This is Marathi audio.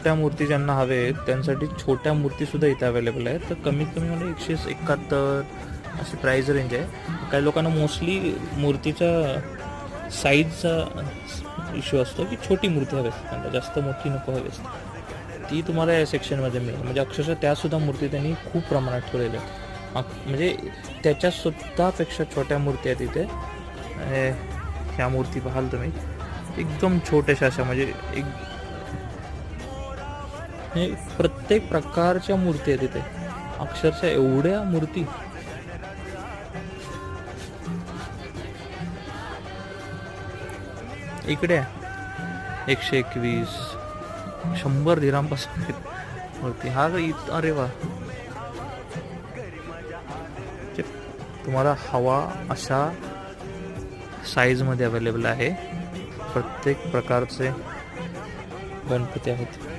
छोट्या मूर्ती ज्यांना हवे आहेत त्यांसाठी छोट्या मूर्तीसुद्धा इथे अवेलेबल आहेत. तर कमीत कमी म्हणजे 171 अशी प्राईज रेंज आहे. काही लोकांना मोस्टली मूर्तीच्या साईजचा इश्यू असतो की छोटी मूर्ती हवी असते, त्यांना जास्त मोठी नको हवी असते. ती तुम्हाला या सेक्शनमध्ये मिळेल. म्हणजे अक्षरशः त्यासुद्धा मूर्ती त्यांनी खूप प्रमाणात ठेवलेल्या आहेत. म्हणजे त्याच्यासुद्धापेक्षा छोट्या मूर्ती आहेत इथे. ह्या मूर्ती पाहाल तुम्ही एकदम छोट्याशा अशा, म्हणजे प्रत्येक प्रकारच्या मूर्ती आहेत इथे. अक्षरशः एवढ्या मूर्ती. इकडे 121 100 दिरांपासून मूर्ती. हा अरे वा, तुम्हाला हवा अशा साईजमध्ये अवेलेबल आहे. प्रत्येक प्रकारचे गणपती आहेत.